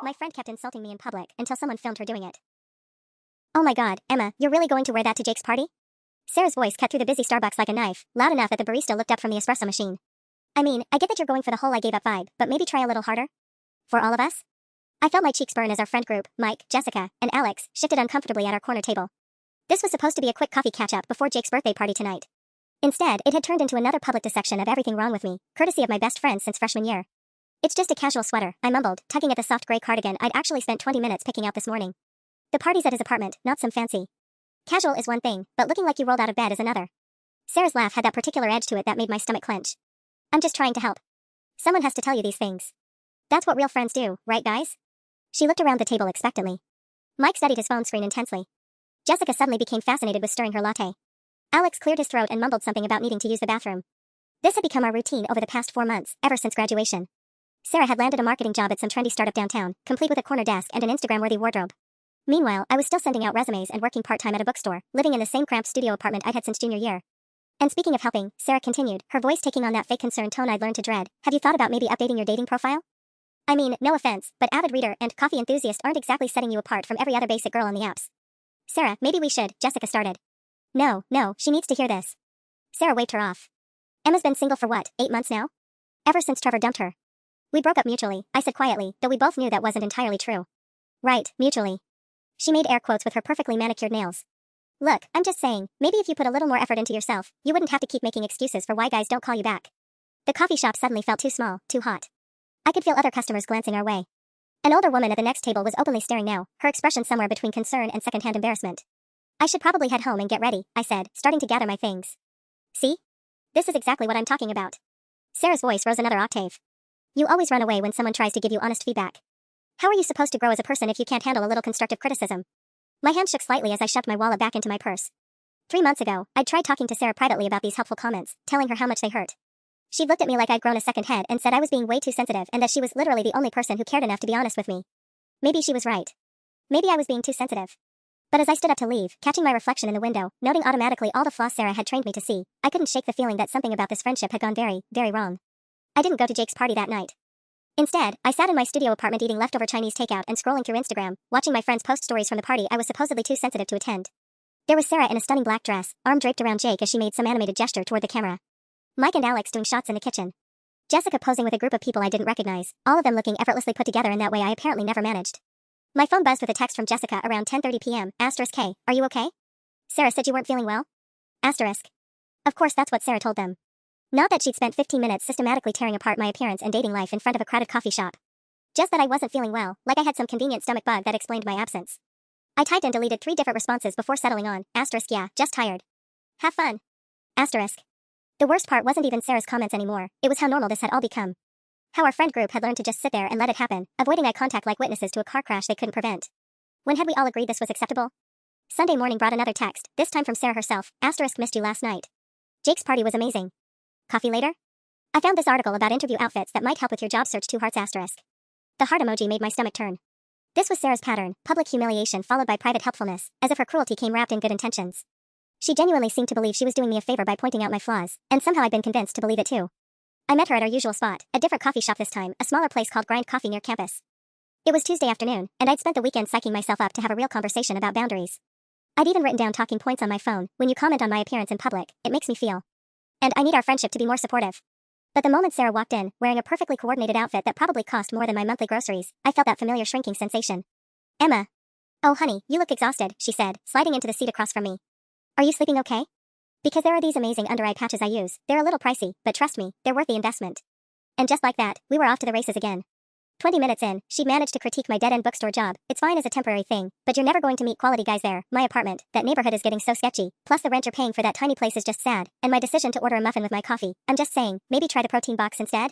My friend kept insulting me in public until someone filmed her doing it. Oh my god, Emma, you're really going to wear that to Jake's party? Sarah's voice cut through the busy Starbucks like a knife, loud enough that the barista looked up from the espresso machine. I mean, I get that you're going for the whole I gave up vibe, but maybe try a little harder? For all of us? I felt my cheeks burn as our friend group, Mike, Jessica, and Alex, shifted uncomfortably at our corner table. This was supposed to be a quick coffee catch-up before Jake's birthday party tonight. Instead, it had turned into another public dissection of everything wrong with me, courtesy of my best friend since freshman year. It's just a casual sweater, I mumbled, tugging at the soft gray cardigan I'd actually spent 20 minutes picking out this morning. The party's at his apartment, not some fancy. Casual is one thing, but looking like you rolled out of bed is another. Sarah's laugh had that particular edge to it that made my stomach clench. I'm just trying to help. Someone has to tell you these things. That's what real friends do, right guys? She looked around the table expectantly. Mike studied his phone screen intensely. Jessica suddenly became fascinated with stirring her latte. Alex cleared his throat and mumbled something about needing to use the bathroom. This had become our routine over the past 4 months, ever since graduation. Sarah had landed a marketing job at some trendy startup downtown, complete with a corner desk and an Instagram-worthy wardrobe. Meanwhile, I was still sending out resumes and working part-time at a bookstore, living in the same cramped studio apartment I'd had since junior year. And speaking of helping, Sarah continued, her voice taking on that fake concerned tone I'd learned to dread, have you thought about maybe updating your dating profile? I mean, no offense, but avid reader and coffee enthusiast aren't exactly setting you apart from every other basic girl on the apps. Sarah, maybe we should, Jessica started. No, she needs to hear this. Sarah waved her off. Emma's been single for what, 8 months now? Ever since Trevor dumped her. We broke up mutually, I said quietly, though we both knew that wasn't entirely true. Right, mutually. She made air quotes with her perfectly manicured nails. Look, I'm just saying, maybe if you put a little more effort into yourself, you wouldn't have to keep making excuses for why guys don't call you back. The coffee shop suddenly felt too small, too hot. I could feel other customers glancing our way. An older woman at the next table was openly staring now, her expression somewhere between concern and secondhand embarrassment. I should probably head home and get ready, I said, starting to gather my things. See? This is exactly what I'm talking about. Sarah's voice rose another octave. You always run away when someone tries to give you honest feedback. How are you supposed to grow as a person if you can't handle a little constructive criticism? My hand shook slightly as I shoved my wallet back into my purse. 3 months ago, I'd tried talking to Sarah privately about these helpful comments, telling her how much they hurt. She looked at me like I'd grown a second head and said I was being way too sensitive and that she was literally the only person who cared enough to be honest with me. Maybe she was right. Maybe I was being too sensitive. But as I stood up to leave, catching my reflection in the window, noting automatically all the flaws Sarah had trained me to see, I couldn't shake the feeling that something about this friendship had gone very, very wrong. I didn't go to Jake's party that night. Instead, I sat in my studio apartment eating leftover Chinese takeout and scrolling through Instagram, watching my friends post stories from the party I was supposedly too sensitive to attend. There was Sarah in a stunning black dress, arm draped around Jake as she made some animated gesture toward the camera. Mike and Alex doing shots in the kitchen. Jessica posing with a group of people I didn't recognize, all of them looking effortlessly put together in that way I apparently never managed. My phone buzzed with a text from Jessica around 10:30 p.m. *K, are you okay? Sarah said you weren't feeling well? *. Of course that's what Sarah told them. Not that she'd spent 15 minutes systematically tearing apart my appearance and dating life in front of a crowded coffee shop. Just that I wasn't feeling well, like I had some convenient stomach bug that explained my absence. I typed and deleted 3 different responses before settling on, *, just tired. Have fun. *. The worst part wasn't even Sarah's comments anymore, it was how normal this had all become. How our friend group had learned to just sit there and let it happen, avoiding eye contact like witnesses to a car crash they couldn't prevent. When had we all agreed this was acceptable? Sunday morning brought another text, this time from Sarah herself, *, missed you last night. Jake's party was amazing. Coffee later? I found this article about interview outfits that might help with your job search, 2 hearts *. The heart emoji made my stomach turn. This was Sarah's pattern, public humiliation followed by private helpfulness, as if her cruelty came wrapped in good intentions. She genuinely seemed to believe she was doing me a favor by pointing out my flaws, and somehow I'd been convinced to believe it too. I met her at our usual spot, a different coffee shop this time, a smaller place called Grind Coffee near campus. It was Tuesday afternoon, and I'd spent the weekend psyching myself up to have a real conversation about boundaries. I'd even written down talking points on my phone, when you comment on my appearance in public, it makes me feel. And I need our friendship to be more supportive. But the moment Sarah walked in, wearing a perfectly coordinated outfit that probably cost more than my monthly groceries, I felt that familiar shrinking sensation. Emma. Oh honey, you look exhausted, she said, sliding into the seat across from me. Are you sleeping okay? Because there are these amazing under-eye patches I use. They're a little pricey, but trust me, they're worth the investment. And just like that, we were off to the races again. 20 minutes in, she'd managed to critique my dead-end bookstore job. It's fine as a temporary thing, but you're never going to meet quality guys there. My apartment, that neighborhood is getting so sketchy, plus the rent you're paying for that tiny place is just sad, and my decision to order a muffin with my coffee. I'm just saying, maybe try the protein box instead?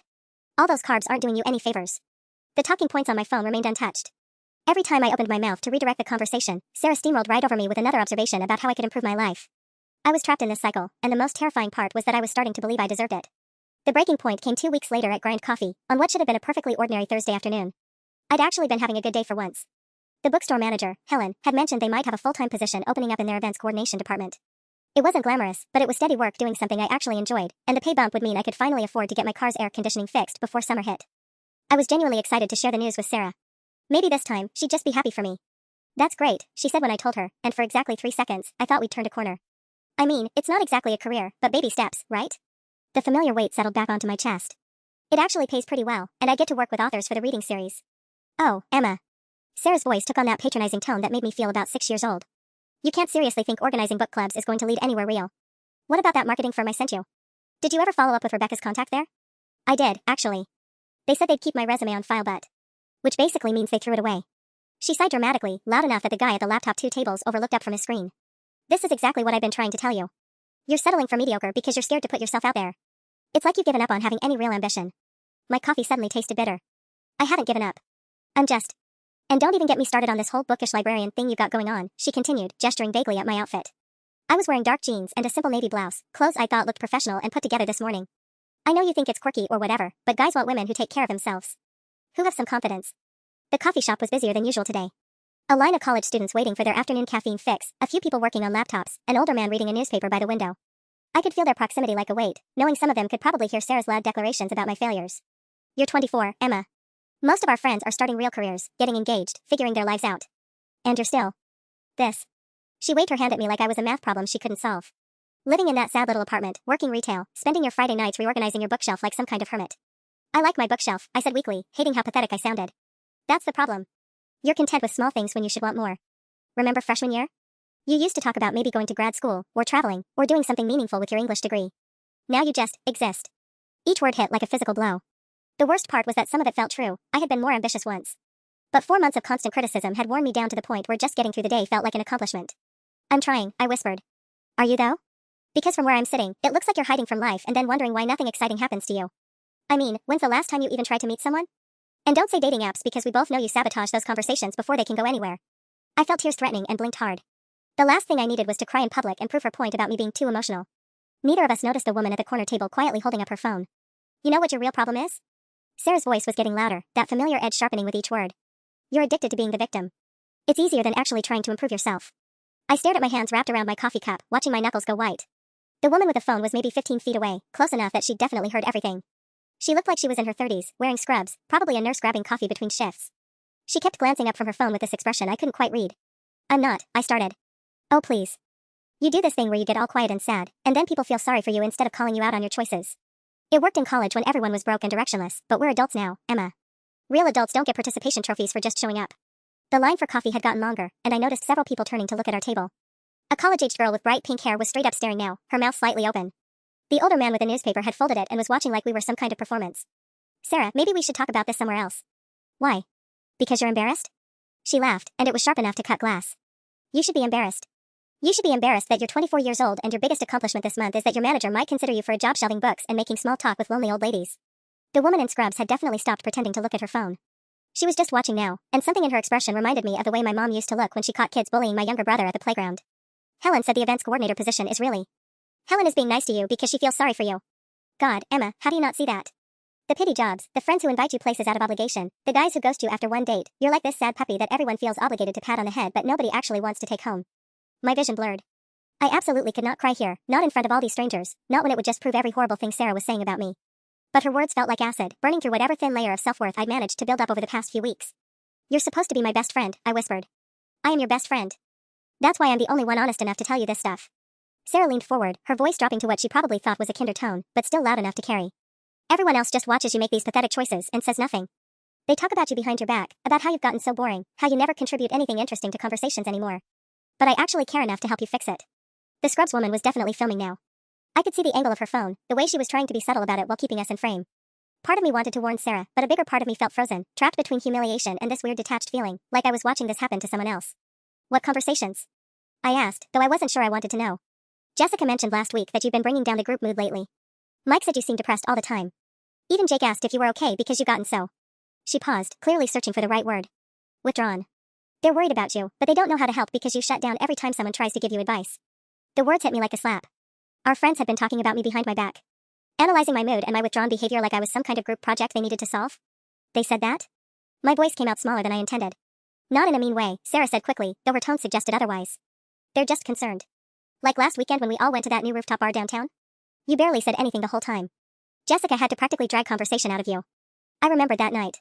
All those carbs aren't doing you any favors. The talking points on my phone remained untouched. Every time I opened my mouth to redirect the conversation, Sarah steamrolled right over me with another observation about how I could improve my life. I was trapped in this cycle, and the most terrifying part was that I was starting to believe I deserved it. The breaking point came 2 weeks later at Grind Coffee, on what should have been a perfectly ordinary Thursday afternoon. I'd actually been having a good day for once. The bookstore manager, Helen, had mentioned they might have a full-time position opening up in their events coordination department. It wasn't glamorous, but it was steady work doing something I actually enjoyed, and the pay bump would mean I could finally afford to get my car's air conditioning fixed before summer hit. I was genuinely excited to share the news with Sarah. Maybe this time, she'd just be happy for me. That's great, she said when I told her, and for exactly 3 seconds, I thought we'd turned a corner. I mean, it's not exactly a career, but baby steps, right? The familiar weight settled back onto my chest. It actually pays pretty well, and I get to work with authors for the reading series. Oh, Emma. Sarah's voice took on that patronizing tone that made me feel about 6 years old. You can't seriously think organizing book clubs is going to lead anywhere real. What about that marketing firm I sent you? Did you ever follow up with Rebecca's contact there? I did, actually. They said they'd keep my resume on file but. Which basically means they threw it away. She sighed dramatically, loud enough that the guy at the laptop 2 tables over looked up from his screen. This is exactly what I've been trying to tell you. You're settling for mediocre because you're scared to put yourself out there. It's like you've given up on having any real ambition. My coffee suddenly tasted bitter. I haven't given up. I'm just. And don't even get me started on this whole bookish librarian thing you've got going on, she continued, gesturing vaguely at my outfit. I was wearing dark jeans and a simple navy blouse, clothes I thought looked professional and put together this morning. I know you think it's quirky or whatever, but guys want women who take care of themselves. Who have some confidence. The coffee shop was busier than usual today. A line of college students waiting for their afternoon caffeine fix, a few people working on laptops, an older man reading a newspaper by the window. I could feel their proximity like a weight, knowing some of them could probably hear Sarah's loud declarations about my failures. You're 24, Emma. Most of our friends are starting real careers, getting engaged, figuring their lives out. And you're still. This. She waved her hand at me like I was a math problem she couldn't solve. Living in that sad little apartment, working retail, spending your Friday nights reorganizing your bookshelf like some kind of hermit. I like my bookshelf, I said weakly, hating how pathetic I sounded. That's the problem. You're content with small things when you should want more. Remember freshman year? You used to talk about maybe going to grad school, or traveling, or doing something meaningful with your English degree. Now you just exist. Each word hit like a physical blow. The worst part was that some of it felt true. I had been more ambitious once. But 4 months of constant criticism had worn me down to the point where just getting through the day felt like an accomplishment. I'm trying, I whispered. Are you though? Because from where I'm sitting, it looks like you're hiding from life and then wondering why nothing exciting happens to you. I mean, when's the last time you even tried to meet someone? And don't say dating apps because we both know you sabotage those conversations before they can go anywhere. I felt tears threatening and blinked hard. The last thing I needed was to cry in public and prove her point about me being too emotional. Neither of us noticed the woman at the corner table quietly holding up her phone. You know what your real problem is? Sarah's voice was getting louder, that familiar edge sharpening with each word. You're addicted to being the victim. It's easier than actually trying to improve yourself. I stared at my hands wrapped around my coffee cup, watching my knuckles go white. The woman with the phone was maybe 15 feet away, close enough that she'd definitely heard everything. She looked like she was in her 30s, wearing scrubs, probably a nurse grabbing coffee between shifts. She kept glancing up from her phone with this expression I couldn't quite read. I'm not, I started. Oh please. You do this thing where you get all quiet and sad, and then people feel sorry for you instead of calling you out on your choices. It worked in college when everyone was broke and directionless, but we're adults now, Emma. Real adults don't get participation trophies for just showing up. The line for coffee had gotten longer, and I noticed several people turning to look at our table. A college-aged girl with bright pink hair was straight up staring now, her mouth slightly open. The older man with a newspaper had folded it and was watching like we were some kind of performance. Sarah, maybe we should talk about this somewhere else. Why? Because you're embarrassed? She laughed, and it was sharp enough to cut glass. You should be embarrassed. You should be embarrassed that you're 24 years old and your biggest accomplishment this month is that your manager might consider you for a job shelving books and making small talk with lonely old ladies. The woman in scrubs had definitely stopped pretending to look at her phone. She was just watching now, and something in her expression reminded me of the way my mom used to look when she caught kids bullying my younger brother at the playground. Helen said the events coordinator position is really. Helen is being nice to you because she feels sorry for you. God, Emma, how do you not see that? The pity jobs, the friends who invite you places out of obligation, the guys who ghost you after one date, you're like this sad puppy that everyone feels obligated to pat on the head but nobody actually wants to take home. My vision blurred. I absolutely could not cry here, not in front of all these strangers, not when it would just prove every horrible thing Sarah was saying about me. But her words felt like acid, burning through whatever thin layer of self-worth I'd managed to build up over the past few weeks. You're supposed to be my best friend, I whispered. I am your best friend. That's why I'm the only one honest enough to tell you this stuff. Sarah leaned forward, her voice dropping to what she probably thought was a kinder tone, but still loud enough to carry. Everyone else just watches you make these pathetic choices and says nothing. They talk about you behind your back, about how you've gotten so boring, how you never contribute anything interesting to conversations anymore. But I actually care enough to help you fix it. The scrubs woman was definitely filming now. I could see the angle of her phone, the way she was trying to be subtle about it while keeping us in frame. Part of me wanted to warn Sarah, but a bigger part of me felt frozen, trapped between humiliation and this weird detached feeling, like I was watching this happen to someone else. What conversations? I asked, though I wasn't sure I wanted to know. Jessica mentioned last week that you've been bringing down the group mood lately. Mike said you seemed depressed all the time. Even Jake asked if you were okay because you've gotten so. She paused, clearly searching for the right word. Withdrawn. They're worried about you, but they don't know how to help because you shut down every time someone tries to give you advice. The words hit me like a slap. Our friends had been talking about me behind my back. Analyzing my mood and my withdrawn behavior like I was some kind of group project they needed to solve. They said that? My voice came out smaller than I intended. Not in a mean way, Sarah said quickly, though her tone suggested otherwise. They're just concerned. Like last weekend when we all went to that new rooftop bar downtown? You barely said anything the whole time. Jessica had to practically drag conversation out of you. I remembered that night.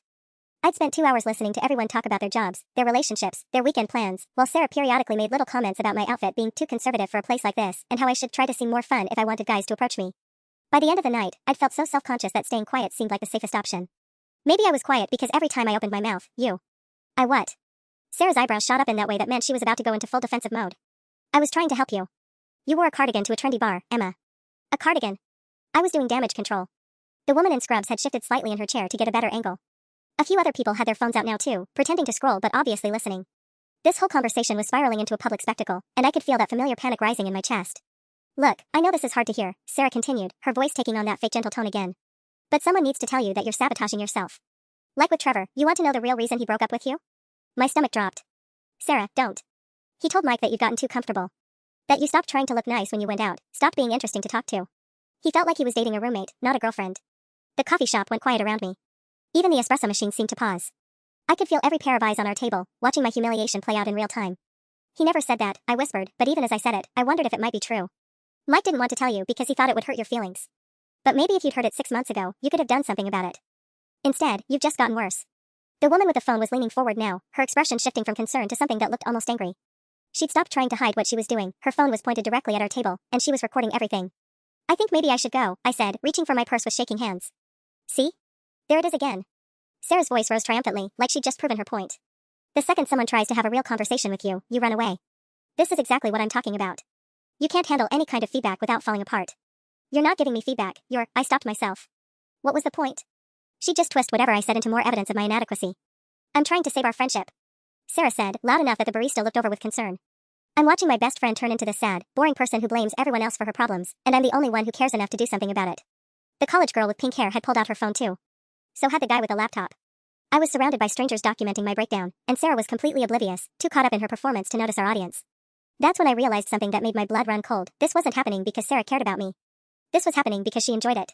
I'd spent 2 hours listening to everyone talk about their jobs, their relationships, their weekend plans, while Sarah periodically made little comments about my outfit being too conservative for a place like this, and how I should try to seem more fun if I wanted guys to approach me. By the end of the night, I'd felt so self-conscious that staying quiet seemed like the safest option. Maybe I was quiet because every time I opened my mouth, I what? Sarah's eyebrows shot up in that way that meant she was about to go into full defensive mode. I was trying to help you. You wore a cardigan to a trendy bar, Emma. A cardigan? I was doing damage control. The woman in scrubs had shifted slightly in her chair to get a better angle. A few other people had their phones out now too, pretending to scroll but obviously listening. This whole conversation was spiraling into a public spectacle, and I could feel that familiar panic rising in my chest. Look, I know this is hard to hear, Sarah continued, her voice taking on that fake gentle tone again. But someone needs to tell you that you're sabotaging yourself. Like with Trevor, you want to know the real reason he broke up with you? My stomach dropped. Sarah, don't. He told Mike that you'd gotten too comfortable. That you stopped trying to look nice when you went out, stopped being interesting to talk to. He felt like he was dating a roommate, not a girlfriend. The coffee shop went quiet around me. Even the espresso machine seemed to pause. I could feel every pair of eyes on our table, watching my humiliation play out in real time. He never said that, I whispered, but even as I said it, I wondered if it might be true. Mike didn't want to tell you because he thought it would hurt your feelings. But maybe if you'd heard it 6 months ago, you could have done something about it. Instead, you've just gotten worse. The woman with the phone was leaning forward now, her expression shifting from concern to something that looked almost angry. She'd stopped trying to hide what she was doing, her phone was pointed directly at our table, and she was recording everything. I think maybe I should go, I said, reaching for my purse with shaking hands. See? There it is again. Sarah's voice rose triumphantly, like she'd just proven her point. The second someone tries to have a real conversation with you, you run away. This is exactly what I'm talking about. You can't handle any kind of feedback without falling apart. You're not giving me feedback, I stopped myself. What was the point? She'd just twist whatever I said into more evidence of my inadequacy. I'm trying to save our friendship, Sarah said, loud enough that the barista looked over with concern. I'm watching my best friend turn into this sad, boring person who blames everyone else for her problems, and I'm the only one who cares enough to do something about it. The college girl with pink hair had pulled out her phone too. So had the guy with the laptop. I was surrounded by strangers documenting my breakdown, and Sarah was completely oblivious, too caught up in her performance to notice our audience. That's when I realized something that made my blood run cold. This wasn't happening because Sarah cared about me. This was happening because she enjoyed it.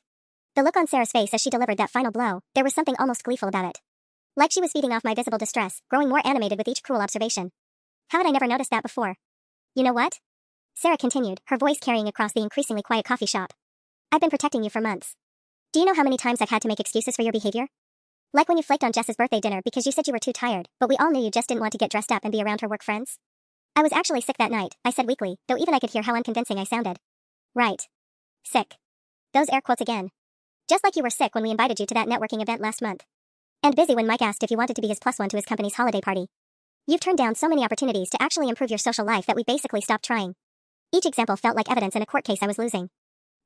The look on Sarah's face as she delivered that final blow, there was something almost gleeful about it. Like she was feeding off my visible distress, growing more animated with each cruel observation. How had I never noticed that before? You know what? Sarah continued, her voice carrying across the increasingly quiet coffee shop. I've been protecting you for months. Do you know how many times I've had to make excuses for your behavior? Like when you flaked on Jess's birthday dinner because you said you were too tired, but we all knew you just didn't want to get dressed up and be around her work friends? I was actually sick that night, I said weakly, though even I could hear how unconvincing I sounded. Right. Sick. Those air quotes again. Just like you were sick when we invited you to that networking event last month. And busy when Mike asked if you wanted to be his +1 to his company's holiday party. You've turned down so many opportunities to actually improve your social life that we basically stopped trying. Each example felt like evidence in a court case I was losing.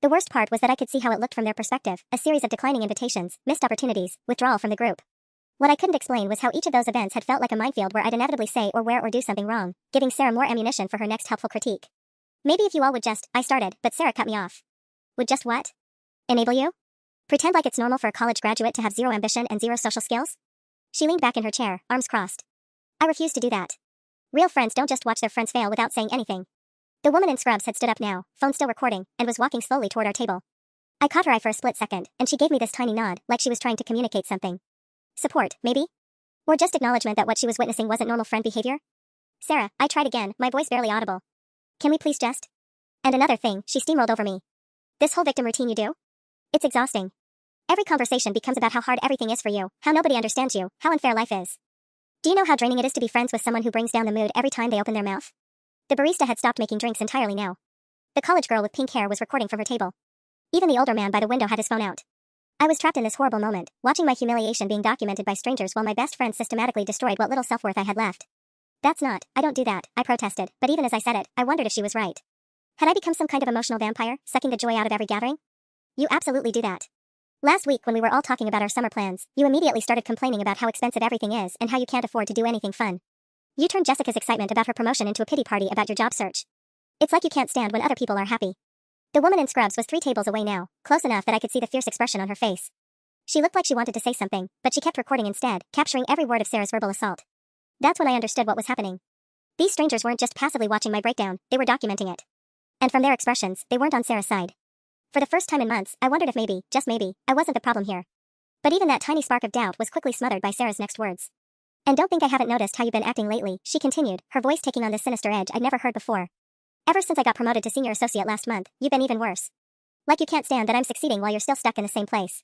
The worst part was that I could see how it looked from their perspective, a series of declining invitations, missed opportunities, withdrawal from the group. What I couldn't explain was how each of those events had felt like a minefield where I'd inevitably say or wear or do something wrong, giving Sarah more ammunition for her next helpful critique. Maybe if you all would just, I started, but Sarah cut me off. Would just what? Enable you? Pretend like it's normal for a college graduate to have zero ambition and zero social skills? She leaned back in her chair, arms crossed. I refuse to do that. Real friends don't just watch their friends fail without saying anything. The woman in scrubs had stood up now, phone still recording, and was walking slowly toward our table. I caught her eye for a split second, and she gave me this tiny nod, like she was trying to communicate something. Support, maybe? Or just acknowledgement that what she was witnessing wasn't normal friend behavior? Sarah, I tried again, my voice barely audible. Can we please just? And another thing, she steamrolled over me. This whole victim routine you do? It's exhausting. Every conversation becomes about how hard everything is for you, how nobody understands you, how unfair life is. Do you know how draining it is to be friends with someone who brings down the mood every time they open their mouth? The barista had stopped making drinks entirely now. The college girl with pink hair was recording from her table. Even the older man by the window had his phone out. I was trapped in this horrible moment, watching my humiliation being documented by strangers while my best friend systematically destroyed what little self-worth I had left. I don't do that, I protested, but even as I said it, I wondered if she was right. Had I become some kind of emotional vampire, sucking the joy out of every gathering? You absolutely do that. Last week when we were all talking about our summer plans, you immediately started complaining about how expensive everything is and how you can't afford to do anything fun. You turned Jessica's excitement about her promotion into a pity party about your job search. It's like you can't stand when other people are happy. The woman in scrubs was 3 tables away now, close enough that I could see the fierce expression on her face. She looked like she wanted to say something, but she kept recording instead, capturing every word of Sarah's verbal assault. That's when I understood what was happening. These strangers weren't just passively watching my breakdown, they were documenting it. And from their expressions, they weren't on Sarah's side. For the first time in months, I wondered if maybe, just maybe, I wasn't the problem here. But even that tiny spark of doubt was quickly smothered by Sarah's next words. And don't think I haven't noticed how you've been acting lately, she continued, her voice taking on this sinister edge I'd never heard before. Ever since I got promoted to senior associate last month, you've been even worse. Like you can't stand that I'm succeeding while you're still stuck in the same place.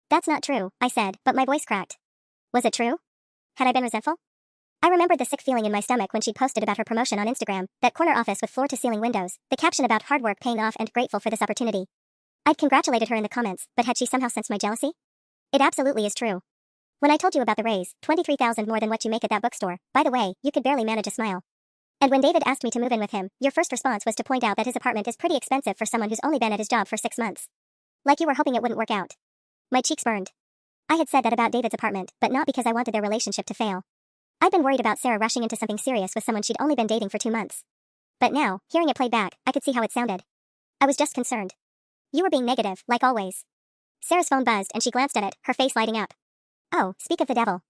That's not true, I said, but my voice cracked. Was it true? Had I been resentful? I remembered the sick feeling in my stomach when she posted about her promotion on Instagram, that corner office with floor-to-ceiling windows, the caption about hard work paying off and grateful for this opportunity. I'd congratulated her in the comments, but had she somehow sensed my jealousy? It absolutely is true. When I told you about the raise, 23,000 more than what you make at that bookstore, by the way, you could barely manage a smile. And when David asked me to move in with him, your first response was to point out that his apartment is pretty expensive for someone who's only been at his job for 6 months. Like you were hoping it wouldn't work out. My cheeks burned. I had said that about David's apartment, but not because I wanted their relationship to fail. I'd been worried about Sarah rushing into something serious with someone she'd only been dating for 2 months. But now, hearing it played back, I could see how it sounded. I was just concerned. You were being negative, like always. Sarah's phone buzzed and she glanced at it, her face lighting up. Oh, speak of the devil.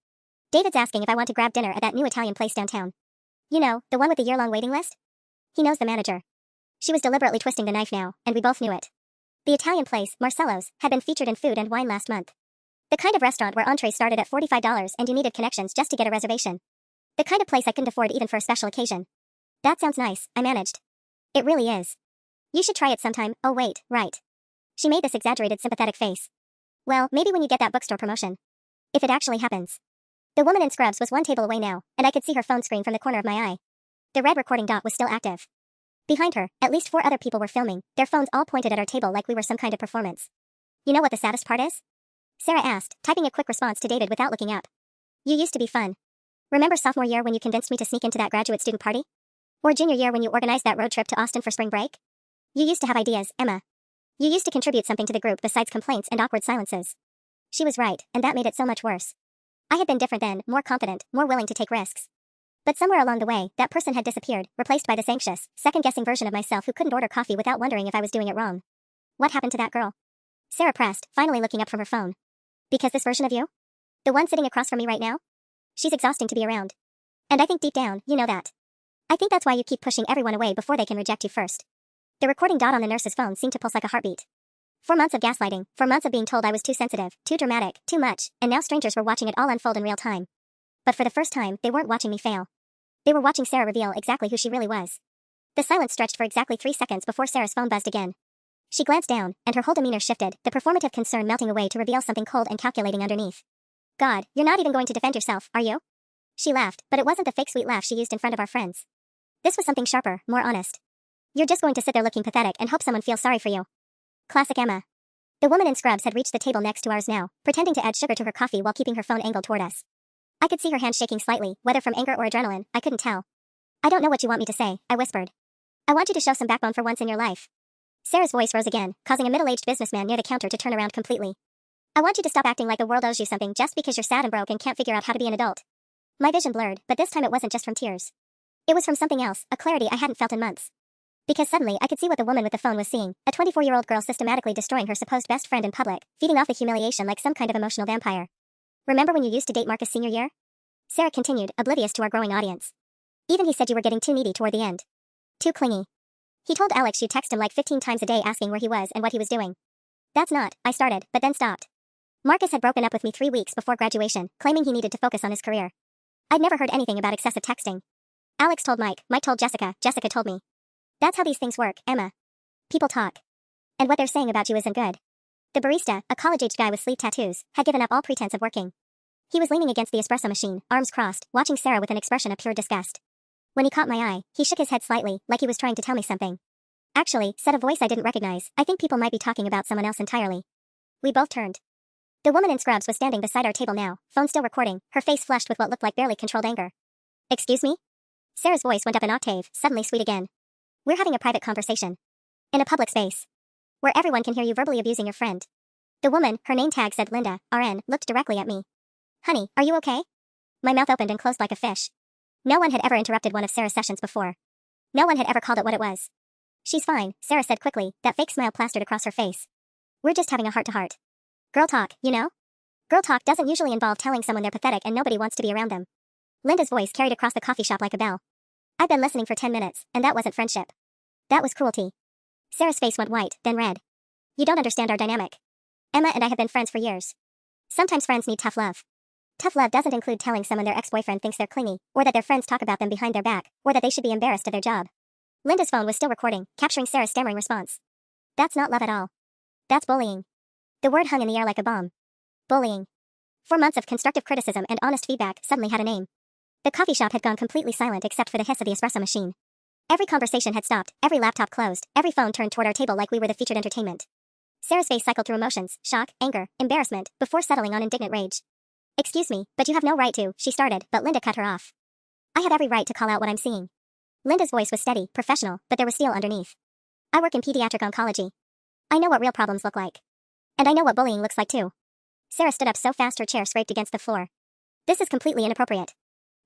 David's asking if I want to grab dinner at that new Italian place downtown. You know, the one with the year-long waiting list? He knows the manager. She was deliberately twisting the knife now, and we both knew it. The Italian place, Marcello's, had been featured in Food and Wine last month. The kind of restaurant where entrees started at $45 and you needed connections just to get a reservation. The kind of place I couldn't afford even for a special occasion. That sounds nice, I managed. It really is. You should try it sometime. Oh wait, right. She made this exaggerated sympathetic face. Well, maybe when you get that bookstore promotion. If it actually happens. The woman in scrubs was one table away now, and I could see her phone screen from the corner of my eye. The red recording dot was still active. Behind her, at least 4 other people were filming, their phones all pointed at our table like we were some kind of performance. You know what the saddest part is? Sarah asked, typing a quick response to David without looking up. You used to be fun. Remember sophomore year when you convinced me to sneak into that graduate student party? Or junior year when you organized that road trip to Austin for spring break? You used to have ideas, Emma. You used to contribute something to the group besides complaints and awkward silences. She was right, and that made it so much worse. I had been different then, more confident, more willing to take risks. But somewhere along the way, that person had disappeared, replaced by this anxious, second-guessing version of myself who couldn't order coffee without wondering if I was doing it wrong. What happened to that girl? Sarah pressed, finally looking up from her phone. Because this version of you? The one sitting across from me right now? She's exhausting to be around. And I think deep down, you know that. I think that's why you keep pushing everyone away before they can reject you first. The recording dot on the nurse's phone seemed to pulse like a heartbeat. 4 months of gaslighting, 4 months of being told I was too sensitive, too dramatic, too much, and now strangers were watching it all unfold in real time. But for the first time, they weren't watching me fail. They were watching Sarah reveal exactly who she really was. The silence stretched for exactly 3 seconds before Sarah's phone buzzed again. She glanced down, and her whole demeanor shifted, the performative concern melting away to reveal something cold and calculating underneath. God, you're not even going to defend yourself, are you? She laughed, but it wasn't the fake sweet laugh she used in front of our friends. This was something sharper, more honest. You're just going to sit there looking pathetic and hope someone feels sorry for you. Classic Emma. The woman in scrubs had reached the table next to ours now, pretending to add sugar to her coffee while keeping her phone angled toward us. I could see her hand shaking slightly, whether from anger or adrenaline, I couldn't tell. I don't know what you want me to say, I whispered. I want you to show some backbone for once in your life. Sarah's voice rose again, causing a middle-aged businessman near the counter to turn around completely. I want you to stop acting like the world owes you something just because you're sad and broke and can't figure out how to be an adult. My vision blurred, but this time it wasn't just from tears. It was from something else, a clarity I hadn't felt in months. Because suddenly I could see what the woman with the phone was seeing, a 24-year-old girl systematically destroying her supposed best friend in public, feeding off the humiliation like some kind of emotional vampire. Remember when you used to date Marcus senior year? Sarah continued, oblivious to our growing audience. Even he said you were getting too needy toward the end. Too clingy. He told Alex you'd text him like 15 times a day asking where he was and what he was doing. That's not, I started, but then stopped. Marcus had broken up with me 3 weeks before graduation, claiming he needed to focus on his career. I'd never heard anything about excessive texting. Alex told Mike, Mike told Jessica, Jessica told me. That's how these things work, Emma. People talk. And what they're saying about you isn't good. The barista, a college-aged guy with sleeve tattoos, had given up all pretense of working. He was leaning against the espresso machine, arms crossed, watching Sarah with an expression of pure disgust. When he caught my eye, he shook his head slightly, like he was trying to tell me something. Actually, said a voice I didn't recognize, I think people might be talking about someone else entirely. We both turned. The woman in scrubs was standing beside our table now, phone still recording, her face flushed with what looked like barely controlled anger. Excuse me? Sarah's voice went up an octave, suddenly sweet again. We're having a private conversation. In a public space. Where everyone can hear you verbally abusing your friend. The woman, her name tag said Linda, RN, looked directly at me. Honey, are you okay? My mouth opened and closed like a fish. No one had ever interrupted one of Sarah's sessions before. No one had ever called it what it was. She's fine, Sarah said quickly, that fake smile plastered across her face. We're just having a heart-to-heart. Girl talk, you know? Girl talk doesn't usually involve telling someone they're pathetic and nobody wants to be around them. Linda's voice carried across the coffee shop like a bell. I'd been listening for 10 minutes, and that wasn't friendship. That was cruelty. Sarah's face went white, then red. You don't understand our dynamic. Emma and I have been friends for years. Sometimes friends need tough love. Tough love doesn't include telling someone their ex-boyfriend thinks they're clingy, or that their friends talk about them behind their back, or that they should be embarrassed of their job. Linda's phone was still recording, capturing Sarah's stammering response. That's not love at all. That's bullying. The word hung in the air like a bomb. Bullying. 4 months of constructive criticism and honest feedback suddenly had a name. The coffee shop had gone completely silent except for the hiss of the espresso machine. Every conversation had stopped, every laptop closed, every phone turned toward our table like we were the featured entertainment. Sarah's face cycled through emotions, shock, anger, embarrassment, before settling on indignant rage. "Excuse me, but you have no right to," she started, but Linda cut her off. "I have every right to call out what I'm seeing." Linda's voice was steady, professional, but there was steel underneath. "I work in pediatric oncology. I know what real problems look like. And I know what bullying looks like too." Sarah stood up so fast her chair scraped against the floor. "This is completely inappropriate.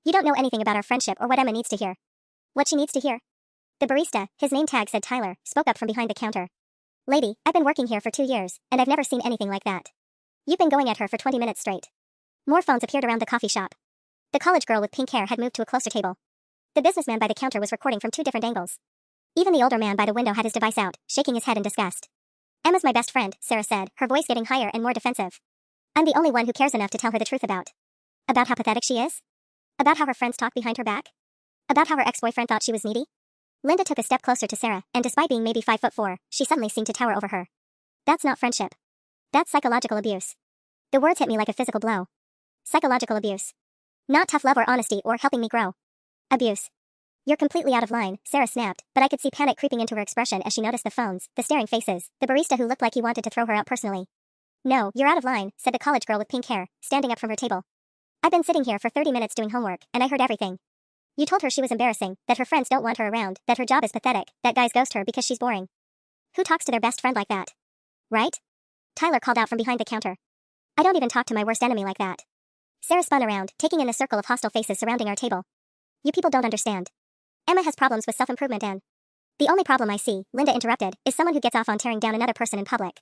You don't know anything about our friendship or what Emma needs to hear." "What she needs to hear?" The barista, his name tag said Tyler, spoke up from behind the counter. "Lady, I've been working here for 2 years, and I've never seen anything like that. You've been going at her for 20 minutes straight." More phones appeared around the coffee shop. The college girl with pink hair had moved to a closer table. The businessman by the counter was recording from 2 different angles. Even the older man by the window had his device out, shaking his head in disgust. "Emma's my best friend," Sarah said, her voice getting higher and more defensive. "I'm the only one who cares enough to tell her the truth about how pathetic she is? About how her friends talk behind her back? About how her ex-boyfriend thought she was needy?" Linda took a step closer to Sarah, and despite being maybe 5'4", she suddenly seemed to tower over her. "That's not friendship. That's psychological abuse." The words hit me like a physical blow. Psychological abuse. Not tough love or honesty or helping me grow. Abuse. "You're completely out of line," Sarah snapped, but I could see panic creeping into her expression as she noticed the phones, the staring faces, the barista who looked like he wanted to throw her out personally. "No, you're out of line," said the college girl with pink hair, standing up from her table. "I've been sitting here for 30 minutes doing homework, and I heard everything. You told her she was embarrassing, that her friends don't want her around, that her job is pathetic, that guys ghost her because she's boring. Who talks to their best friend like that? Right?" Tyler called out from behind the counter. "I don't even talk to my worst enemy like that." Sarah spun around, taking in the circle of hostile faces surrounding our table. "You people don't understand. Emma has problems with self-improvement and—" "The only problem I see," Linda interrupted, "is someone who gets off on tearing down another person in public."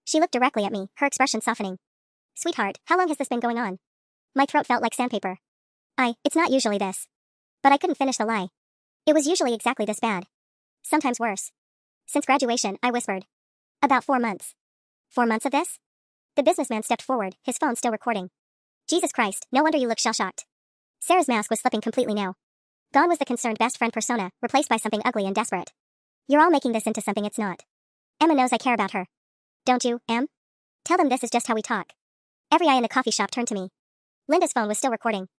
She looked directly at me, her expression softening. "Sweetheart, how long has this been going on?" My throat felt like sandpaper. It's not usually this." But I couldn't finish the lie. "It was usually exactly this bad. Sometimes worse. Since graduation," I whispered. "About 4 months." 4 months of this?" The businessman stepped forward, his phone still recording. "Jesus Christ, no wonder you look shell-shocked." Sarah's mask was slipping completely now. Gone was the concerned best friend persona, replaced by something ugly and desperate. "You're all making this into something it's not. Emma knows I care about her. Don't you, Em? Tell them this is just how we talk." Every eye in the coffee shop turned to me. Linda's phone was still recording.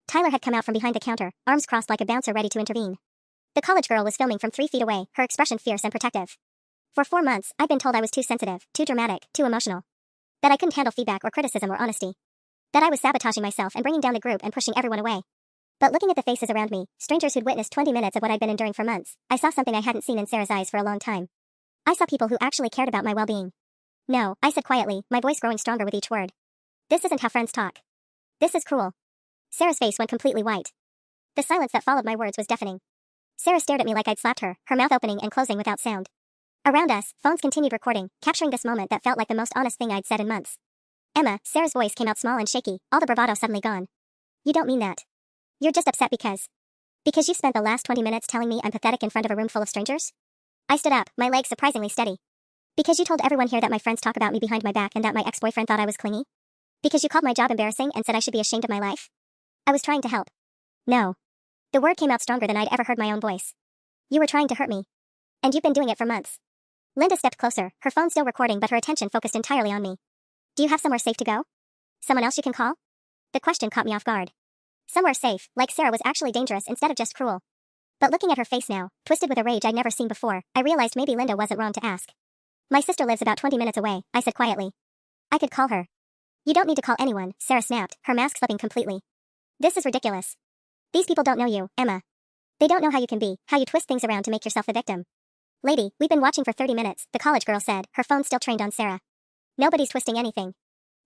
Tyler had come out from behind the counter, arms crossed like a bouncer ready to intervene. The college girl was filming from 3 feet away, her expression fierce and protective. For 4 months, I'd been told I was too sensitive, too dramatic, too emotional. That I couldn't handle feedback or criticism or honesty. That I was sabotaging myself and bringing down the group and pushing everyone away. But looking at the faces around me, strangers who'd witnessed 20 minutes of what I'd been enduring for months, I saw something I hadn't seen in Sarah's eyes for a long time. I saw people who actually cared about my well-being. "No," I said quietly, my voice growing stronger with each word. "This isn't how friends talk. This is cruel." Sarah's face went completely white. The silence that followed my words was deafening. Sarah stared at me like I'd slapped her, her mouth opening and closing without sound. Around us, phones continued recording, capturing this moment that felt like the most honest thing I'd said in months. "Emma," Sarah's voice came out small and shaky, all the bravado suddenly gone. "You don't mean that. You're just upset because you spent the last 20 minutes telling me I'm pathetic in front of a room full of strangers?" I stood up, my legs surprisingly steady. "Because you told everyone here that my friends talk about me behind my back and that my ex-boyfriend thought I was clingy? Because you called my job embarrassing and said I should be ashamed of my life? I was trying to help." "No." The word came out stronger than I'd ever heard my own voice. "You were trying to hurt me. And you've been doing it for months." Linda stepped closer, her phone still recording but her attention focused entirely on me. "Do you have somewhere safe to go? Someone else you can call?" The question caught me off guard. Somewhere safe, like Sarah was actually dangerous instead of just cruel. But looking at her face now, twisted with a rage I'd never seen before, I realized maybe Linda wasn't wrong to ask. "My sister lives about 20 minutes away," I said quietly. "I could call her." "You don't need to call anyone," Sarah snapped, her mask slipping completely. "This is ridiculous. These people don't know you, Emma. They don't know how you can be, how you twist things around to make yourself the victim." "Lady, we've been watching for 30 minutes, the college girl said, her phone still trained on Sarah. "Nobody's twisting anything.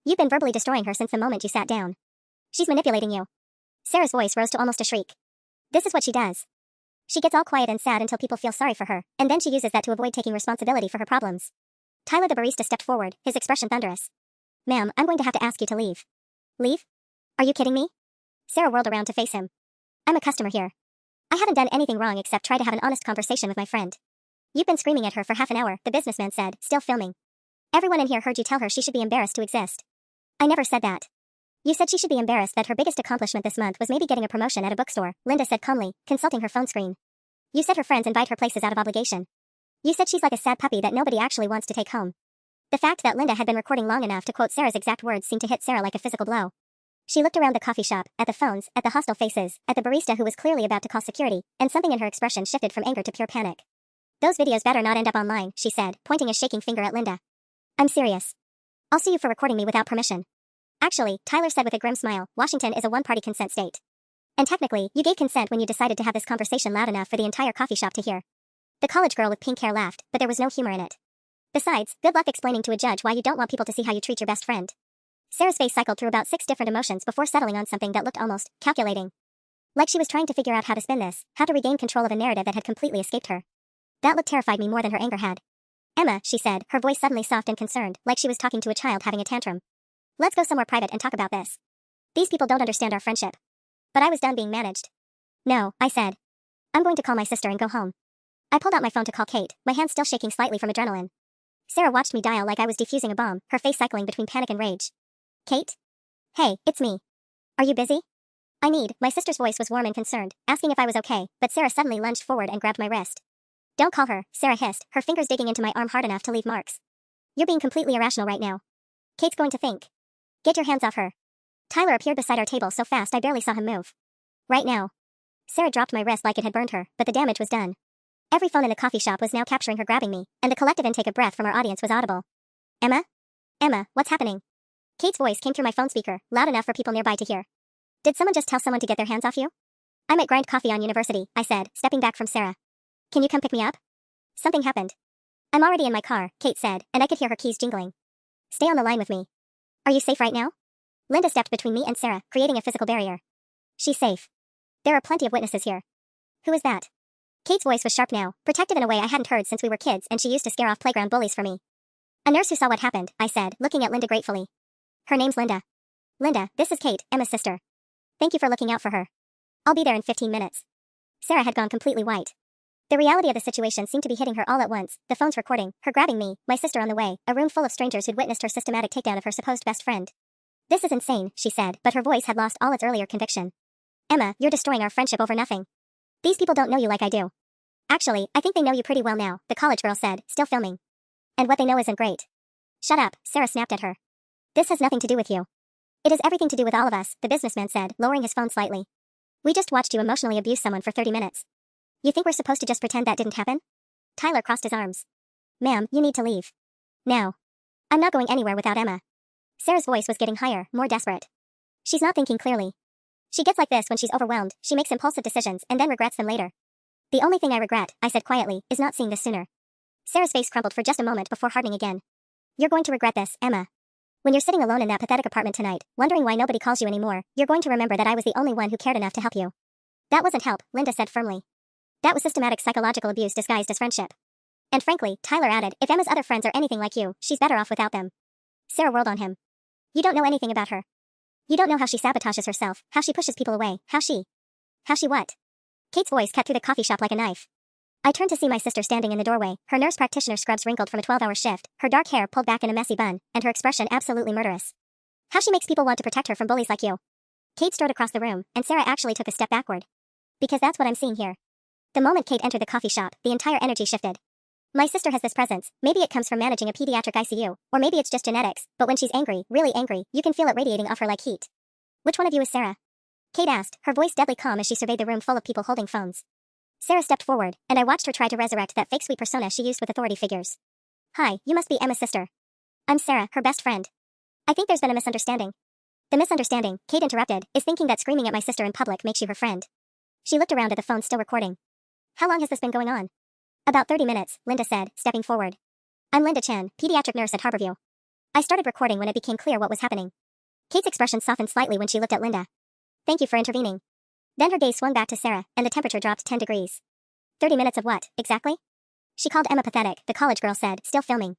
You've been verbally destroying her since the moment you sat down. She's manipulating you." Sarah's voice rose to almost a shriek. "This is what she does. She gets all quiet and sad until people feel sorry for her, and then she uses that to avoid taking responsibility for her problems." Tyler the barista stepped forward, his expression thunderous. "Ma'am, I'm going to have to ask you to leave." "Leave? Are you kidding me?" Sarah whirled around to face him. "I'm a customer here. I haven't done anything wrong except try to have an honest conversation with my friend." "You've been screaming at her for half an hour," the businessman said, still filming. "Everyone in here heard you tell her she should be embarrassed to exist." "I never said that." "You said she should be embarrassed that her biggest accomplishment this month was maybe getting a promotion at a bookstore," Linda said calmly, consulting her phone screen. "You said her friends invite her places out of obligation. You said she's like a sad puppy that nobody actually wants to take home." The fact that Linda had been recording long enough to quote Sarah's exact words seemed to hit Sarah like a physical blow. She looked around the coffee shop, at the phones, at the hostile faces, at the barista who was clearly about to call security, and something in her expression shifted from anger to pure panic. "Those videos better not end up online," she said, pointing a shaking finger at Linda. "I'm serious. I'll sue you for recording me without permission." "Actually," Tyler said with a grim smile, "Washington is a one-party consent state. And technically, you gave consent when you decided to have this conversation loud enough for the entire coffee shop to hear." The college girl with pink hair laughed, but there was no humor in it. "Besides, good luck explaining to a judge why you don't want people to see how you treat your best friend." Sarah's face cycled through about 6 different emotions before settling on something that looked almost calculating. Like she was trying to figure out how to spin this, how to regain control of a narrative that had completely escaped her. That look terrified me more than her anger had. "Emma," she said, her voice suddenly soft and concerned, like she was talking to a child having a tantrum. "Let's go somewhere private and talk about this. These people don't understand our friendship." But I was done being managed. "No," I said. "I'm going to call my sister and go home." I pulled out my phone to call Kate, my hands still shaking slightly from adrenaline. Sarah watched me dial like I was defusing a bomb, her face cycling between panic and rage. "Kate? Hey, it's me. Are you busy?" My sister's voice was warm and concerned, asking if I was okay, but Sarah suddenly lunged forward and grabbed my wrist. "Don't call her," Sarah hissed, her fingers digging into my arm hard enough to leave marks. "You're being completely irrational right now. Kate's going to think. Get your hands off her." Tyler appeared beside our table so fast I barely saw him move. "Right now." Sarah dropped my wrist like it had burned her, but the damage was done. Every phone in the coffee shop was now capturing her grabbing me, and the collective intake of breath from our audience was audible. "Emma? Emma, what's happening?" Kate's voice came through my phone speaker, loud enough for people nearby to hear. "Did someone just tell someone to get their hands off you?" "I might grind coffee on university," I said, stepping back from Sarah. "Can you come pick me up?" "Something happened." "I'm already in my car," Kate said, and I could hear her keys jingling. "Stay on the line with me." "Are you safe right now?" Linda stepped between me and Sarah, creating a physical barrier. "She's safe. There are plenty of witnesses here." "Who is that?" Kate's voice was sharp now, protective in a way I hadn't heard since we were kids and she used to scare off playground bullies for me. "A nurse who saw what happened," I said, looking at Linda gratefully. "Her name's Linda." "Linda, this is Kate, Emma's sister. Thank you for looking out for her. I'll be there in 15 minutes. Sarah had gone completely white. The reality of the situation seemed to be hitting her all at once, the phone's recording, her grabbing me, my sister on the way, a room full of strangers who'd witnessed her systematic takedown of her supposed best friend. "This is insane," she said, but her voice had lost all its earlier conviction. "Emma, you're destroying our friendship over nothing. These people don't know you like I do." "Actually, I think they know you pretty well now," the college girl said, still filming. "And what they know isn't great." "Shut up," Sarah snapped at her. "This has nothing to do with you." "It has everything to do with all of us," the businessman said, lowering his phone slightly. "We just watched you emotionally abuse someone for 30 minutes. You think we're supposed to just pretend that didn't happen?" Tyler crossed his arms. "Ma'am, you need to leave. Now. I'm not going anywhere without Emma." Sarah's voice was getting higher, more desperate. "She's not thinking clearly. She gets like this when she's overwhelmed, she makes impulsive decisions and then regrets them later." "The only thing I regret," I said quietly, "is not seeing this sooner." Sarah's face crumpled for just a moment before hardening again. "You're going to regret this, Emma. When you're sitting alone in that pathetic apartment tonight, wondering why nobody calls you anymore, you're going to remember that I was the only one who cared enough to help you." "That wasn't help," Linda said firmly. "That was systematic psychological abuse disguised as friendship." "And frankly," Tyler added, "if Emma's other friends are anything like you, she's better off without them." Sarah whirled on him. "You don't know anything about her. You don't know how she sabotages herself, how she pushes people away, how she what?" Kate's voice cut through the coffee shop like a knife. I turned to see my sister standing in the doorway, her nurse practitioner scrubs wrinkled from a 12-hour shift, her dark hair pulled back in a messy bun, and her expression absolutely murderous. "How she makes people want to protect her from bullies like you." Kate strode across the room, and Sarah actually took a step backward. "Because that's what I'm seeing here." The moment Kate entered the coffee shop, the entire energy shifted. My sister has this presence, maybe it comes from managing a pediatric ICU, or maybe it's just genetics, but when she's angry, really angry, you can feel it radiating off her like heat. "Which one of you is Sarah?" Kate asked, her voice deadly calm as she surveyed the room full of people holding phones. Sarah stepped forward, and I watched her try to resurrect that fake sweet persona she used with authority figures. "Hi, you must be Emma's sister. I'm Sarah, her best friend. I think there's been a misunderstanding." "The misunderstanding," Kate interrupted, "is thinking that screaming at my sister in public makes you her friend." She looked around at the phone still recording. "How long has this been going on?" "About 30 minutes, Linda said, stepping forward. "I'm Linda Chen, pediatric nurse at Harborview. I started recording when it became clear what was happening." Kate's expression softened slightly when she looked at Linda. "Thank you for intervening." Then her gaze swung back to Sarah, and the temperature dropped 10 degrees. 30 minutes of what, exactly?" "She called Emma pathetic," the college girl said, still filming.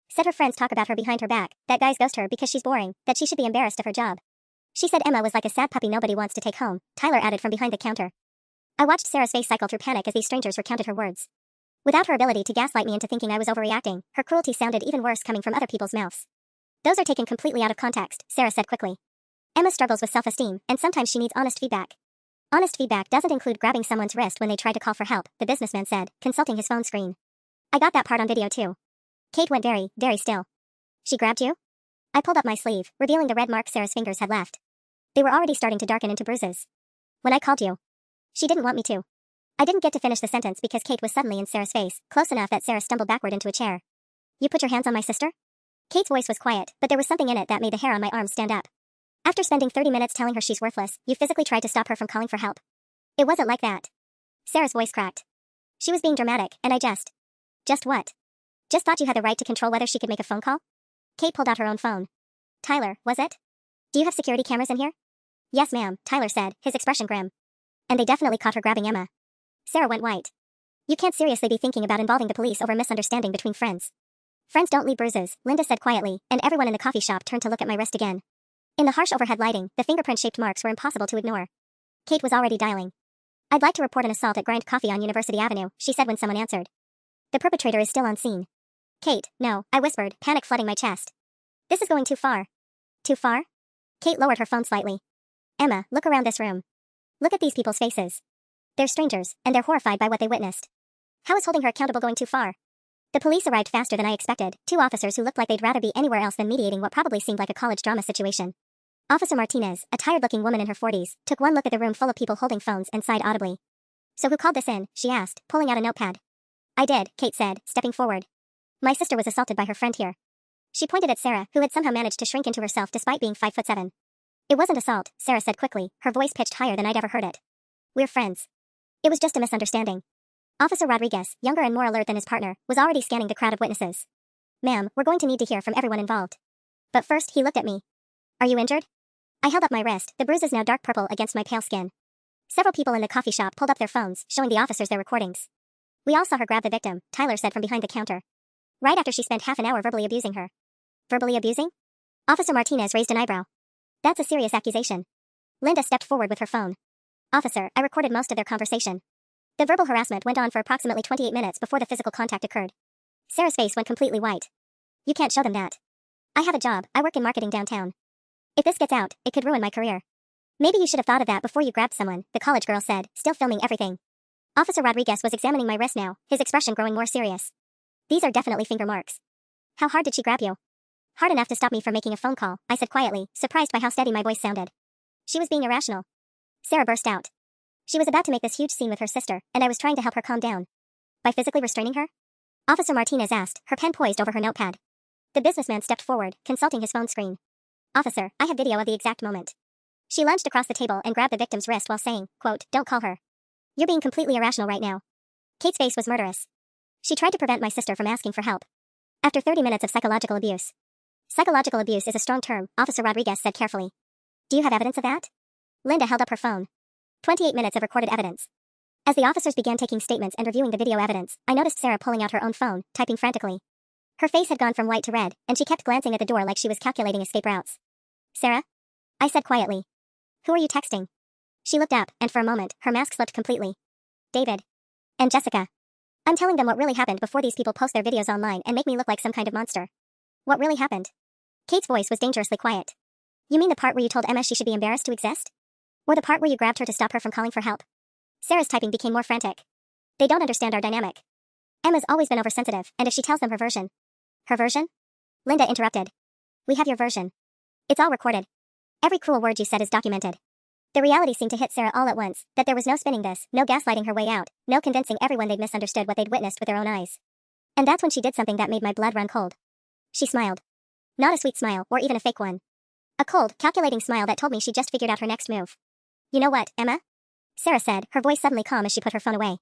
"Said her friends talk about her behind her back, that guys ghost her because she's boring, that she should be embarrassed of her job. She said Emma was like a sad puppy nobody wants to take home," Tyler added from behind the counter. I watched Sarah's face cycle through panic as these strangers recounted her words. Without her ability to gaslight me into thinking I was overreacting, her cruelty sounded even worse coming from other people's mouths. "Those are taken completely out of context," Sarah said quickly. "Emma struggles with self-esteem, and sometimes she needs honest feedback." "Honest feedback doesn't include grabbing someone's wrist when they try to call for help," the businessman said, consulting his phone screen. "I got that part on video too." Kate went very, very still. She grabbed you? I pulled up my sleeve, revealing the red mark Sarah's fingers had left. They were already starting to darken into bruises. When I called you. She didn't want me to. I didn't get to finish the sentence because Kate was suddenly in Sarah's face, close enough that Sarah stumbled backward into a chair. You put your hands on my sister? Kate's voice was quiet, but there was something in it that made the hair on my arm stand up. After spending 30 minutes telling her she's worthless, you physically tried to stop her from calling for help. It wasn't like that. Sarah's voice cracked. She was being dramatic, and I just. Just what? Just thought you had the right to control whether she could make a phone call? Kate pulled out her own phone. Tyler, was it? Do you have security cameras in here? Yes, ma'am, Tyler said, his expression grim. And they definitely caught her grabbing Emma. Sarah went white. You can't seriously be thinking about involving the police over a misunderstanding between friends. Friends don't leave bruises, Linda said quietly, and everyone in the coffee shop turned to look at my wrist again. In the harsh overhead lighting, the fingerprint-shaped marks were impossible to ignore. Kate was already dialing. I'd like to report an assault at Grind Coffee on University Avenue, she said when someone answered. The perpetrator is still on scene. Kate, no, I whispered, panic flooding my chest. This is going too far. Too far? Kate lowered her phone slightly. Emma, look around this room. Look at these people's faces. They're strangers, and they're horrified by what they witnessed. How is holding her accountable going too far? The police arrived faster than I expected, 2 officers who looked like they'd rather be anywhere else than mediating what probably seemed like a college drama situation. Officer Martinez, a tired-looking woman in her 40s, took one look at the room full of people holding phones and sighed audibly. So who called this in? She asked, pulling out a notepad. I did, Kate said, stepping forward. My sister was assaulted by her friend here. She pointed at Sarah, who had somehow managed to shrink into herself despite being 5'7". It wasn't assault, Sarah said quickly, her voice pitched higher than I'd ever heard it. We're friends. It was just a misunderstanding. Officer Rodriguez, younger and more alert than his partner, was already scanning the crowd of witnesses. Ma'am, we're going to need to hear from everyone involved. But first, he looked at me. Are you injured? I held up my wrist, the bruises now dark purple against my pale skin. Several people in the coffee shop pulled up their phones, showing the officers their recordings. We all saw her grab the victim, Tyler said from behind the counter. Right after she spent half an hour verbally abusing her. Verbally abusing? Officer Martinez raised an eyebrow. That's a serious accusation. Linda stepped forward with her phone. Officer, I recorded most of their conversation. The verbal harassment went on for approximately 28 minutes before the physical contact occurred. Sarah's face went completely white. You can't show them that. I have a job, I work in marketing downtown. If this gets out, it could ruin my career. Maybe you should have thought of that before you grabbed someone, the college girl said, still filming everything. Officer Rodriguez was examining my wrist now, his expression growing more serious. These are definitely finger marks. How hard did she grab you? Hard enough to stop me from making a phone call, I said quietly, surprised by how steady my voice sounded. She was being irrational. Sarah burst out. She was about to make this huge scene with her sister, and I was trying to help her calm down. By physically restraining her? Officer Martinez asked, her pen poised over her notepad. The businessman stepped forward, consulting his phone screen. Officer, I have video of the exact moment. She lunged across the table and grabbed the victim's wrist while saying, quote, don't call her. You're being completely irrational right now. Kate's face was murderous. She tried to prevent my sister from asking for help. After 30 minutes of psychological abuse. Psychological abuse is a strong term, Officer Rodriguez said carefully. Do you have evidence of that? Linda held up her phone. 28 minutes of recorded evidence. As the officers began taking statements and reviewing the video evidence, I noticed Sarah pulling out her own phone, typing frantically. Her face had gone from white to red, and she kept glancing at the door like she was calculating escape routes. Sarah? I said quietly. Who are you texting? She looked up, and for a moment, her mask slipped completely. David. And Jessica. I'm telling them what really happened before these people post their videos online and make me look like some kind of monster. What really happened? Kate's voice was dangerously quiet. You mean the part where you told Emma she should be embarrassed to exist? Or the part where you grabbed her to stop her from calling for help? Sarah's typing became more frantic. They don't understand our dynamic. Emma's always been oversensitive, and if she tells them her version. Her version? Linda interrupted. We have your version. It's all recorded. Every cruel word you said is documented. The reality seemed to hit Sarah all at once, that there was no spinning this, no gaslighting her way out, no convincing everyone they'd misunderstood what they'd witnessed with their own eyes. And that's when she did something that made my blood run cold. She smiled. Not a sweet smile, or even a fake one. A cold, calculating smile that told me she just figured out her next move. You know what, Emma? Sarah said, her voice suddenly calm as she put her phone away.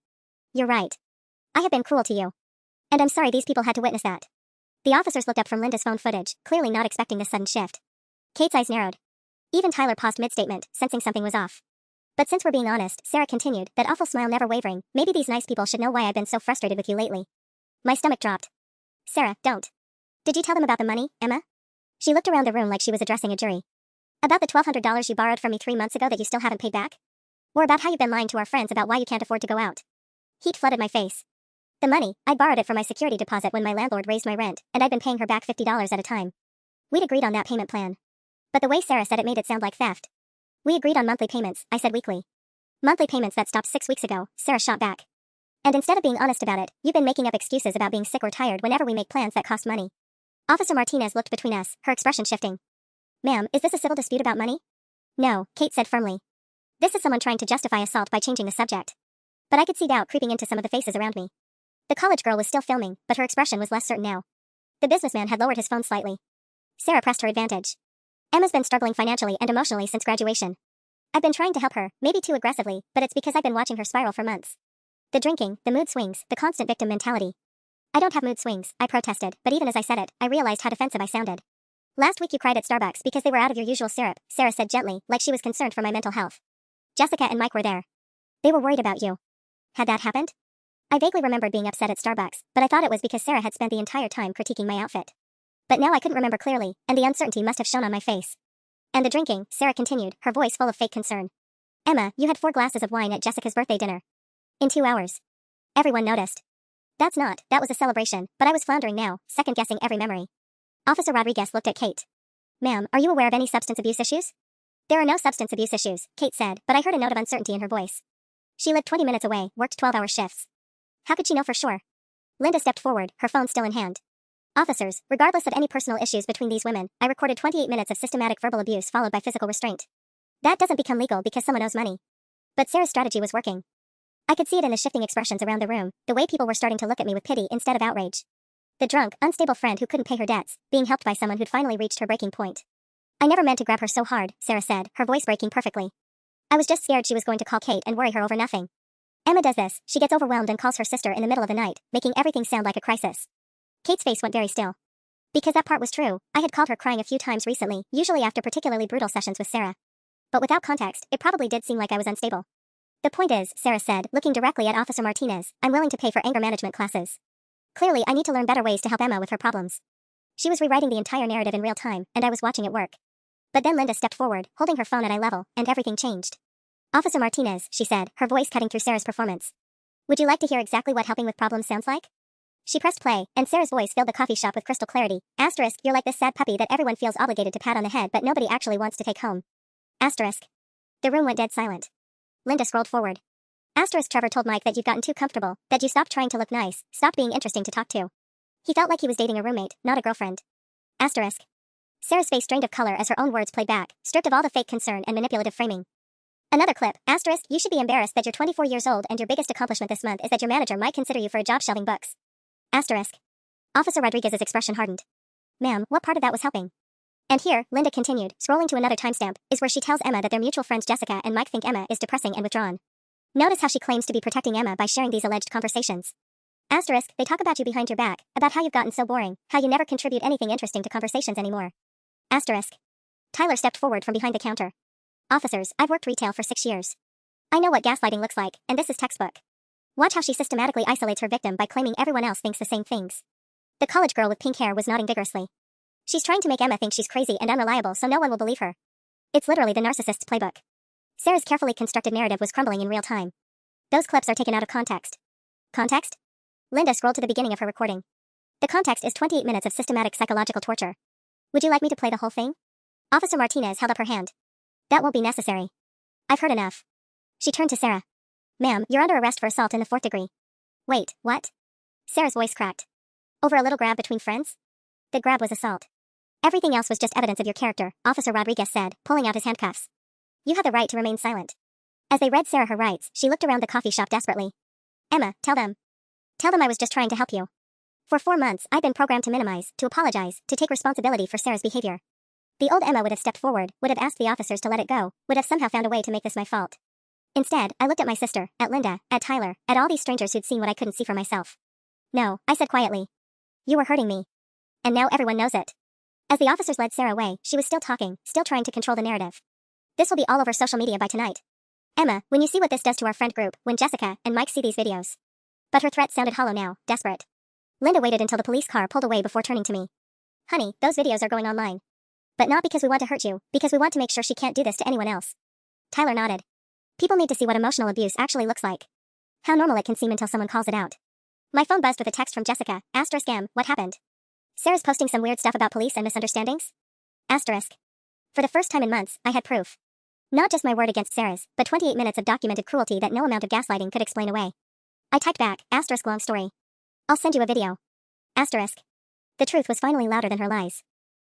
You're right. I have been cruel to you. And I'm sorry these people had to witness that. The officers looked up from Linda's phone footage, clearly not expecting this sudden shift. Kate's eyes narrowed. Even Tyler paused mid-statement, sensing something was off. But since we're being honest, Sarah continued, that awful smile never wavering, maybe these nice people should know why I've been so frustrated with you lately. My stomach dropped. Sarah, don't. Did you tell them about the money, Emma? She looked around the room like she was addressing a jury. About the $1,200 you borrowed from me 3 months ago that you still haven't paid back? Or about how you've been lying to our friends about why you can't afford to go out? Heat flooded my face. The money, I'd borrowed it for my security deposit when my landlord raised my rent, and I'd been paying her back $50 at a time. We'd agreed on that payment plan. But the way Sarah said it made it sound like theft. We agreed on monthly payments, I said weakly. Monthly payments that stopped 6 weeks ago, Sarah shot back. And instead of being honest about it, you've been making up excuses about being sick or tired whenever we make plans that cost money. Officer Martinez looked between us, her expression shifting. Ma'am, is this a civil dispute about money? No, Kate said firmly. This is someone trying to justify assault by changing the subject. But I could see doubt creeping into some of the faces around me. The college girl was still filming, but her expression was less certain now. The businessman had lowered his phone slightly. Sarah pressed her advantage. Emma's been struggling financially and emotionally since graduation. I've been trying to help her, maybe too aggressively, but it's because I've been watching her spiral for months. The drinking, the mood swings, the constant victim mentality. I don't have mood swings, I protested, but even as I said it, I realized how defensive I sounded. Last week you cried at Starbucks because they were out of your usual syrup, Sarah said gently, like she was concerned for my mental health. Jessica and Mike were there. They were worried about you. Had that happened? I vaguely remembered being upset at Starbucks, but I thought it was because Sarah had spent the entire time critiquing my outfit. But now I couldn't remember clearly, and the uncertainty must have shown on my face. And the drinking, Sarah continued, her voice full of fake concern. Emma, you had 4 glasses of wine at Jessica's birthday dinner. In 2 hours. Everyone noticed. That was a celebration, but I was floundering now, second-guessing every memory. Officer Rodriguez looked at Kate. Ma'am, are you aware of any substance abuse issues? There are no substance abuse issues, Kate said, but I heard a note of uncertainty in her voice. She lived 20 minutes away, worked 12-hour shifts. How could she know for sure? Linda stepped forward, her phone still in hand. Officers, regardless of any personal issues between these women, I recorded 28 minutes of systematic verbal abuse followed by physical restraint. That doesn't become legal because someone owes money. But Sarah's strategy was working. I could see it in the shifting expressions around the room, the way people were starting to look at me with pity instead of outrage. The drunk, unstable friend who couldn't pay her debts, being helped by someone who'd finally reached her breaking point. I never meant to grab her so hard, Sarah said, her voice breaking perfectly. I was just scared she was going to call Kate and worry her over nothing. Emma does this, she gets overwhelmed and calls her sister in the middle of the night, making everything sound like a crisis. Kate's face went very still. Because that part was true, I had called her crying a few times recently, usually after particularly brutal sessions with Sarah. But without context, it probably did seem like I was unstable. The point is, Sarah said, looking directly at Officer Martinez, I'm willing to pay for anger management classes. Clearly, I need to learn better ways to help Emma with her problems. She was rewriting the entire narrative in real time, and I was watching it work. But then Linda stepped forward, holding her phone at eye level, and everything changed. Officer Martinez, she said, her voice cutting through Sarah's performance. Would you like to hear exactly what helping with problems sounds like? She pressed play, and Sarah's voice filled the coffee shop with crystal clarity. Asterisk, you're like this sad puppy that everyone feels obligated to pat on the head but nobody actually wants to take home. Asterisk. The room went dead silent. Linda scrolled forward. Asterisk, Trevor told Mike that you've gotten too comfortable, that you stopped trying to look nice, stopped being interesting to talk to. He felt like he was dating a roommate, not a girlfriend. Asterisk. Sarah's face drained of color as her own words played back, stripped of all the fake concern and manipulative framing. Another clip. Asterisk, you should be embarrassed that you're 24 years old and your biggest accomplishment this month is that your manager might consider you for a job shelving books. Asterisk. Officer Rodriguez's expression hardened. Ma'am, what part of that was helping? And here, Linda continued, scrolling to another timestamp, is where she tells Emma that their mutual friends Jessica and Mike think Emma is depressing and withdrawn. Notice how she claims to be protecting Emma by sharing these alleged conversations. Asterisk, they talk about you behind your back, about how you've gotten so boring, how you never contribute anything interesting to conversations anymore. Asterisk. Tyler stepped forward from behind the counter. Officers, I've worked retail for 6 years. I know what gaslighting looks like, and this is textbook. Watch how she systematically isolates her victim by claiming everyone else thinks the same things. The college girl with pink hair was nodding vigorously. She's trying to make Emma think she's crazy and unreliable so no one will believe her. It's literally the narcissist's playbook. Sarah's carefully constructed narrative was crumbling in real time. Those clips are taken out of context. Context? Linda scrolled to the beginning of her recording. The context is 28 minutes of systematic psychological torture. Would you like me to play the whole thing? Officer Martinez held up her hand. That won't be necessary. I've heard enough. She turned to Sarah. Ma'am, you're under arrest for assault in the 4th degree. Wait, what? Sarah's voice cracked. Over a little grab between friends? The grab was assault. Everything else was just evidence of your character, Officer Rodriguez said, pulling out his handcuffs. You have the right to remain silent. As they read Sarah her rights, she looked around the coffee shop desperately. Emma, tell them. Tell them I was just trying to help you. For 4 months, I've been programmed to minimize, to apologize, to take responsibility for Sarah's behavior. The old Emma would have stepped forward, would have asked the officers to let it go, would have somehow found a way to make this my fault. Instead, I looked at my sister, at Linda, at Tyler, at all these strangers who'd seen what I couldn't see for myself. No, I said quietly. You were hurting me. And now everyone knows it. As the officers led Sarah away, she was still talking, still trying to control the narrative. This will be all over social media by tonight. Emma, when you see what this does to our friend group, when Jessica and Mike see these videos. But her threat sounded hollow now, desperate. Linda waited until the police car pulled away before turning to me. Honey, those videos are going online. But not because we want to hurt you, because we want to make sure she can't do this to anyone else. Tyler nodded. People need to see what emotional abuse actually looks like. How normal it can seem until someone calls it out. My phone buzzed with a text from Jessica. Asterisk M, what happened? Sarah's posting some weird stuff about police and misunderstandings? Asterisk. For the first time in months, I had proof. Not just my word against Sarah's, but 28 minutes of documented cruelty that no amount of gaslighting could explain away. I typed back, asterisk long story. I'll send you a video. Asterisk. The truth was finally louder than her lies.